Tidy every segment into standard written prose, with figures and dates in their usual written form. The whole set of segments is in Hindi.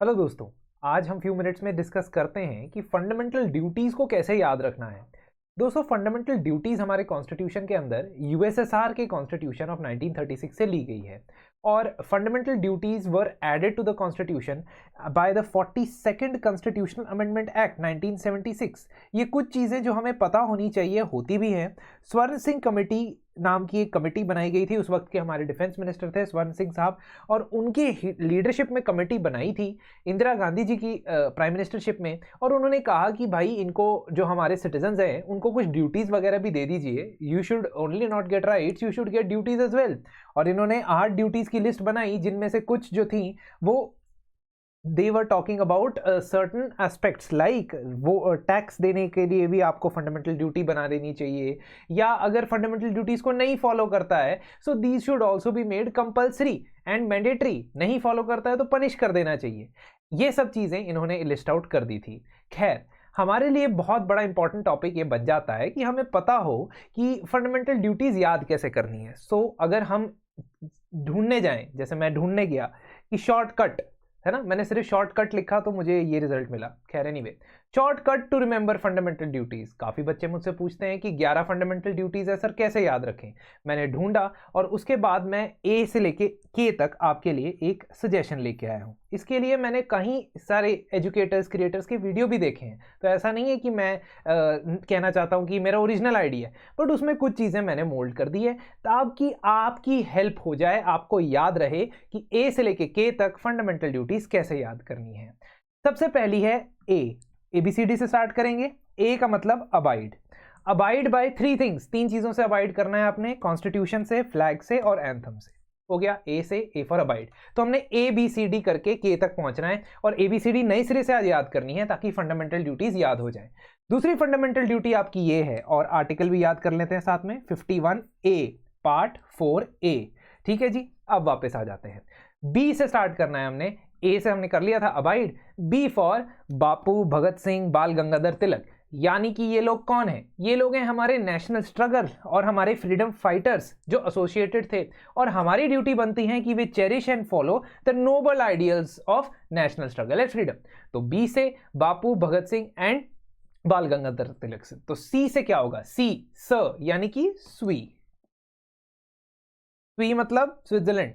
हेलो दोस्तों। आज हम फ्यू मिनट्स में डिस्कस करते हैं कि फंडामेंटल ड्यूटीज़ को कैसे याद रखना है। दोस्तों, फंडामेंटल ड्यूटीज़ हमारे कॉन्स्टिट्यूशन के अंदर यूएसएसआर के कॉन्स्टिट्यूशन ऑफ 1936 से ली गई है और fundamental duties were added to the constitution by the 42nd constitutional amendment act 1976। ये कुछ चीज़ें जो हमें पता होनी चाहिए होती भी हैं। स्वर्ण सिंह कमेटी नाम की एक कमेटी बनाई गई थी, उस वक्त के हमारे डिफेंस मिनिस्टर थे स्वर्ण सिंह साहब, और उनकी लीडरशिप में कमेटी बनाई थी इंदिरा गांधी जी की प्राइम मिनिस्टरशिप में। और उन्होंने कहा कि भाई इनको जो हमारे सिटीजन्स हैं उनको कुछ ड्यूटीज़ वगैरह भी दे दीजिए। You should only not get rights, you should get duties as well. और इन्होंने 8 ड्यूटीज़ की लिस्ट बनाई, जिनमें से कुछ जो थी वो they were talking about certain aspects like वो टैक्स देने के लिए भी आपको फंडामेंटल ड्यूटी बना देनी चाहिए, या अगर फंडामेंटल ड्यूटीज़ को नहीं फॉलो करता है so these should also be made compulsory and mandatory. नहीं फॉलो करता है तो पनिश कर देना चाहिए। ये सब चीज़ें इन्होंने लिस्ट आउट कर दी थी। खैर, हमारे लिए बहुत बड़ा इंपॉर्टेंट टॉपिक ये बच जाता है कि हमें पता हो कि फंडामेंटल ड्यूटीज़ याद कैसे करनी है। सो अगर हम ढूंढने जाएं, जैसे मैं ढूंढने गया कि शॉर्टकट है ना, मैंने सिर्फ शॉर्टकट लिखा तो मुझे ये रिजल्ट मिला। खैर anyway, shortcut to remember fundamental duties. काफ़ी बच्चे मुझसे पूछते हैं कि 11 फंडामेंटल ड्यूटीज है सर, कैसे याद रखें। मैंने ढूंढा और उसके बाद मैं ए से लेके के तक आपके लिए एक सजेशन लेके आया हूँ। इसके लिए मैंने कहीं सारे एजुकेटर्स क्रिएटर्स के वीडियो भी देखे हैं, तो ऐसा नहीं है कि मैं कहना चाहता हूँ कि मेरा ओरिजिनल आइडिया है, बट उसमें कुछ चीज़ें मैंने मोल्ड कर दी है ताकि आपकी हेल्प हो जाए, आपको याद रहे कि ए से लेके के तक फंडामेंटल ड्यूटीज कैसे याद करनी है। सबसे पहली है ABCD से स्टार्ट करेंगे। ए का मतलब अबाइड। अबाइड बाय 3 थिंग्स, 3 चीजों से अबाइड करना है आपने, कॉन्स्टिट्यूशन से, फ्लैग से और एंथम से। हो गया ए से, ए फॉर अबाइड। तो हमने ABCD करके के तक पहुंचना है और ABCD नई सिरे से आज याद करनी है ताकि फंडामेंटल ड्यूटीज याद हो जाए। दूसरी फंडामेंटल ड्यूटी आपकी ये है, और आर्टिकल भी याद कर लेते हैं साथ में, 51A पार्ट 4A। ठीक है जी, अब वापस आ जाते हैं। बी से स्टार्ट करना है हमने। ए से हमने कर लिया था अबाइड, बी फॉर बापू, भगत सिंह, बाल गंगाधर तिलक। यानी कि ये लोग कौन हैं? ये लोग हैं हमारे नेशनल स्ट्रगल और हमारे फ्रीडम फाइटर्स जो एसोसिएटेड थे, और हमारी ड्यूटी बनती है कि वे cherish and follow the noble ideals of national struggle and freedom. तो बी से बापू, भगत सिंह एंड बाल गंगाधर तिलक से। तो सी से क्या होगा? सी स यानी कि स्वी। स्वी मतलब स्विट्जरलैंड।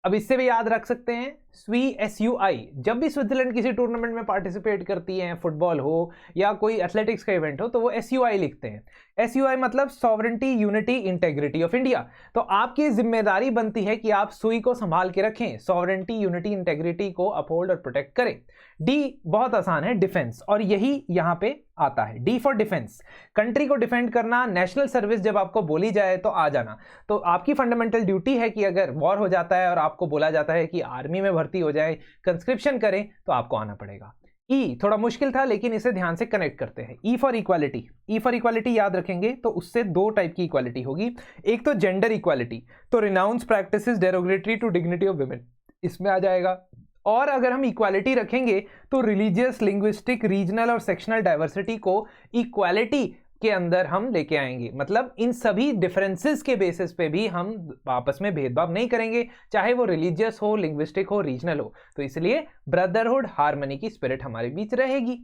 अब इससे भी याद रख सकते हैं स्वी SUI। जब भी स्विट्जरलैंड किसी टूर्नामेंट में पार्टिसिपेट करती हैं, फुटबॉल हो या कोई एथलेटिक्स का इवेंट हो, तो वो SUI लिखते हैं। SUI मतलब sovereignty, unity, integrity of India. तो आपकी जिम्मेदारी बनती है कि आप सुई को संभाल के रखें, सॉवरेंटी, यूनिटी, इंटेग्रिटी को अपहोल्ड और प्रोटेक्ट करें। डी बहुत आसान है, डिफेंस, और यही यहां पे आता है, डी फॉर डिफेंस। कंट्री को डिफेंड करना, नेशनल सर्विस जब आपको बोली जाए तो आ जाना। तो आपकी फंडामेंटल ड्यूटी है कि अगर वॉर हो जाता है और आपको बोला जाता है कि आर्मी में भर्ती हो जाए, कंस्क्रिप्शन करें, तो आपको आना पड़ेगा। ई थोड़ा मुश्किल था लेकिन इसे ध्यान से कनेक्ट करते हैं। E for equality. E for equality याद रखेंगे तो उससे 2 टाइप की इक्वालिटी होगी। एक तो जेंडर इक्वालिटी, तो renounce practices derogatory to dignity of women, इसमें आ जाएगा। और अगर हम इक्वालिटी रखेंगे तो रिलीजियस, लिंग्विस्टिक, रीजनल और सेक्शनल डाइवर्सिटी को इक्वालिटी के अंदर हम लेके आएंगे। मतलब इन सभी डिफरेंसेस के बेसिस पे भी हम आपस में भेदभाव नहीं करेंगे, चाहे वो रिलीजियस हो, लिंग्विस्टिक हो, रीजनल हो। तो इसलिए ब्रदरहुड, हार्मनी की स्पिरिट हमारे बीच रहेगी।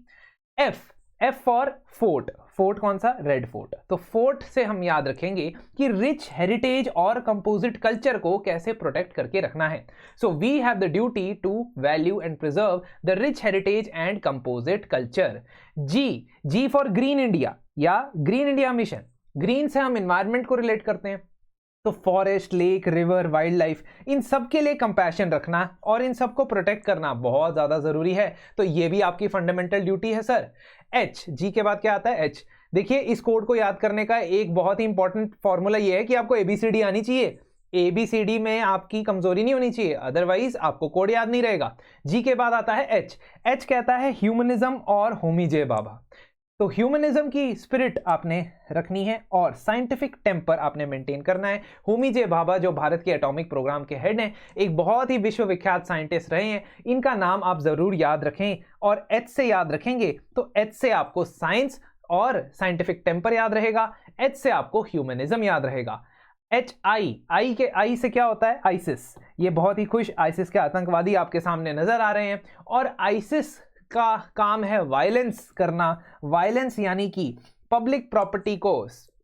F for fort. फोर्ट कौन सा? Red fort. तो फोर्ट से हम याद रखेंगे कि रिच हेरिटेज और कंपोजिट कल्चर को कैसे प्रोटेक्ट करके रखना है। So we have the duty to value and preserve the rich heritage and composite culture. G for green India या ग्रीन इंडिया मिशन। ग्रीन से हम एनवायरमेंट को रिलेट करते हैं, तो forest, lake, river, wild life, इन सब के लिए कंपैशन रखना और इन सब को प्रोटेक्ट करना बहुत ज्यादा जरूरी है। तो ये भी आपकी फंडामेंटल ड्यूटी है सर। एच, जी के बाद क्या आता है? एच। देखिए, इस कोड को याद करने का एक बहुत ही इंपॉर्टेंट फॉर्मूला ये है कि आपको ABCD आनी चाहिए। ABCD में आपकी कमजोरी नहीं होनी चाहिए, अदरवाइज आपको कोड याद नहीं रहेगा। जी के बाद आता है एच। एच कहता है ह्यूमनिज्म और होमी जे भाभा। तो ह्यूमनिज्म की स्पिरिट आपने रखनी है और साइंटिफिक टेम्पर आपने मेंटेन करना है। होमी जे भाभा जो भारत के एटॉमिक प्रोग्राम के हेड हैं, एक बहुत ही विश्वविख्यात साइंटिस्ट रहे हैं, इनका नाम आप जरूर याद रखें। और एच से याद रखेंगे तो एच से आपको साइंस और साइंटिफिक टेम्पर याद रहेगा, एच से आपको ह्यूमनिज्म याद रहेगा। HI, आई से क्या होता है? आइसिस, ये बहुत ही खुश आईसिस के आतंकवादी आपके सामने नजर आ रहे हैं, और आईसिस का काम है वायलेंस करना, वायलेंस यानी कि पब्लिक प्रॉपर्टी को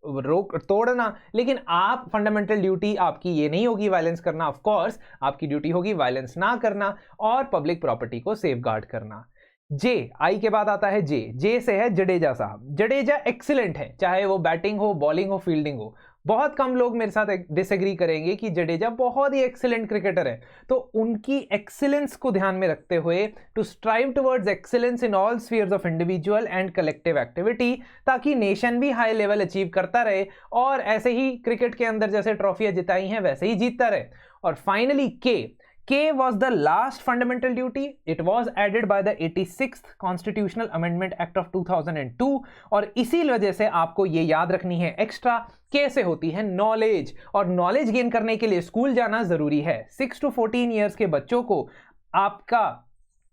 रोक तोड़ना। लेकिन आप फंडामेंटल ड्यूटी आपकी ये नहीं होगी वायलेंस करना, ऑफ कोर्स आपकी ड्यूटी होगी वायलेंस ना करना और पब्लिक प्रॉपर्टी को सेफगार्ड करना। जे, आई के बाद आता है जे से है जडेजा साहब। जडेजा एक्सीलेंट है, चाहे वो बैटिंग हो, बॉलिंग हो, फील्डिंग हो। बहुत कम लोग मेरे साथ डिसएग्री करेंगे कि जडेजा बहुत ही एक्सीलेंट क्रिकेटर है। तो उनकी एक्सीलेंस को ध्यान में रखते हुए to strive towards excellence in all spheres of individual and collective activity, ताकि नेशन भी हाई लेवल अचीव करता रहे और ऐसे ही क्रिकेट के अंदर जैसे ट्रॉफियां जिताई हैं वैसे ही जीतता रहे। और finally K was the last fundamental duty. It was added by the 86th Constitutional Amendment Act of 2002 और इसी वजह से आपको ये याद रखनी है एक्स्ट्रा। K से होती है नॉलेज, और नॉलेज गेन करने के लिए स्कूल जाना जरूरी है। 6 to 14 ईयर्स के बच्चों को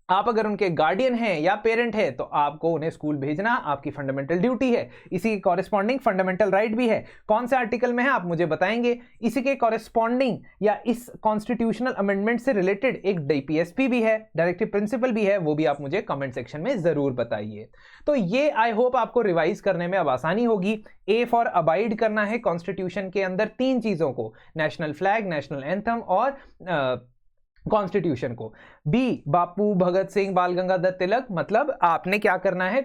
आप अगर उनके गार्डियन हैं या पेरेंट है तो आपको उन्हें स्कूल भेजना आपकी फंडामेंटल ड्यूटी है। इसी के कॉरेस्पॉन्डिंग फंडामेंटल राइट भी है। कौन से आर्टिकल में है आप मुझे बताएंगे। इसी के कॉरेस्पॉन्डिंग या इस कॉन्स्टिट्यूशनल अमेंडमेंट से रिलेटेड एक डीपीएसपी भी है, डायरेक्टिव प्रिंसिपल भी है, वो भी आप मुझे कमेंट सेक्शन में जरूर बताइए। तो ये आई होप आपको रिवाइज करने में अब आसानी होगी। ए फॉर अबाइड करना है कॉन्स्टिट्यूशन के अंदर 3 चीजों को, नेशनल फ्लैग, नेशनल एंथम और कॉन्स्टिट्यूशन को। बी, बापू भगत सिंह बाल गंगाधर तिलक, मतलब आपने क्या करना है,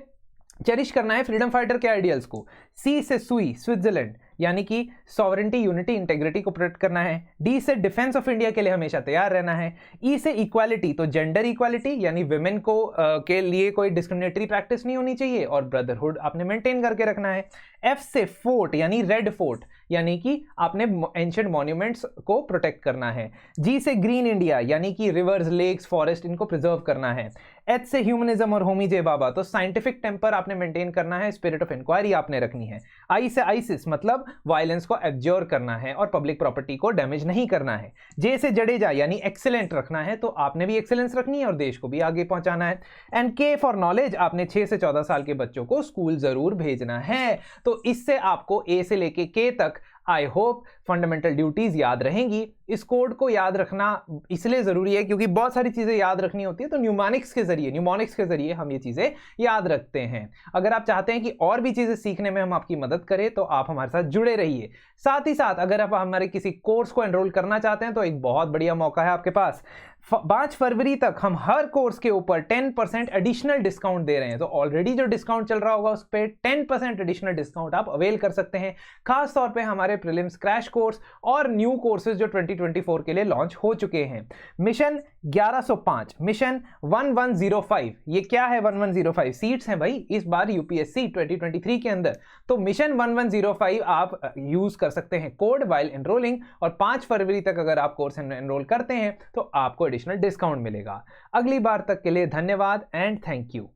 चेरिश करना है फ्रीडम फाइटर के आइडियल्स को। सी से सुई, स्विट्जरलैंड, यानी कि सॉवरेंटी, यूनिटी, इंटेग्रिटी को प्रोटेक्ट करना है। डी से डिफेंस ऑफ इंडिया के लिए हमेशा तैयार रहना है। ई से इक्वालिटी, तो जेंडर इक्वालिटी यानी विमेन को के लिए कोई डिस्क्रिमिनेटरी प्रैक्टिस नहीं होनी चाहिए और ब्रदरहुड आपने मेंटेन करके रखना है। एफ से फोर्ट यानी रेड फोर्ट, यानी कि आपने एंशिएंट मॉन्यूमेंट्स को प्रोटेक्ट करना है। जी से ग्रीन इंडिया, यानी कि रिवर्स, लेक्स, फॉरेस्ट, इनको प्रिजर्व करना है। एच से ह्यूमनिज्म और होमी जे बाबा, तो साइंटिफिक टेम्पर आपने मेंटेन करना है, स्पिरिट ऑफ इंक्वायरी आपने रखनी है। आई से आइसिस, मतलब वायलेंस को एब्जॉर्ब करना है और पब्लिक प्रॉपर्टी को डैमेज नहीं करना है। जे से जडेजा, यानी एक्सीलेंट रखना है, तो आपने भी एक्सीलेंस रखनी है और देश को भी आगे पहुंचाना है। एंड के फॉर नॉलेज, आपने 6 से 14 साल के बच्चों को स्कूल जरूर भेजना है। तो इससे आपको ए से लेके के तक आई होप फंडामेंटल ड्यूटीज याद रहेंगी। इस कोड को याद रखना इसलिए जरूरी है क्योंकि बहुत सारी चीजें याद रखनी होती है, तो न्यूमोनिक्स के जरिए हम ये चीजें याद रखते हैं। अगर आप चाहते हैं कि और भी चीजें सीखने में हम आपकी मदद करें तो आप हमारे साथ जुड़े रहिए। साथ ही साथ अगर आप हमारे किसी कोर्स को एनरोल करना चाहते हैं तो एक बहुत बढ़िया मौका है आपके पास। 5 फरवरी तक हम हर कोर्स के ऊपर 10% एडिशनल डिस्काउंट दे रहे हैं। तो ऑलरेडी जो डिस्काउंट चल रहा होगा उस पर 10% एडिशनल डिस्काउंट आप अवेल कर सकते हैं, खास तौर पे हमारे प्रीलिम्स क्रैश कोर्स और न्यू कोर्सेज जो 2024 के लिए लॉन्च हो चुके हैं। मिशन 1105, मिशन 1105, ये क्या है 1105? सीट्स हैं भाई इस बार यूपीएससी 2023 के अंदर। तो मिशन 1105 आप यूज कर सकते हैं कोड वाइल एनरोलिंग, और 5 फरवरी तक अगर आप कोर्स एनरोल करते हैं तो आपको एडिशनल डिस्काउंट मिलेगा। अगली बार तक के लिए धन्यवाद एंड थैंक यू।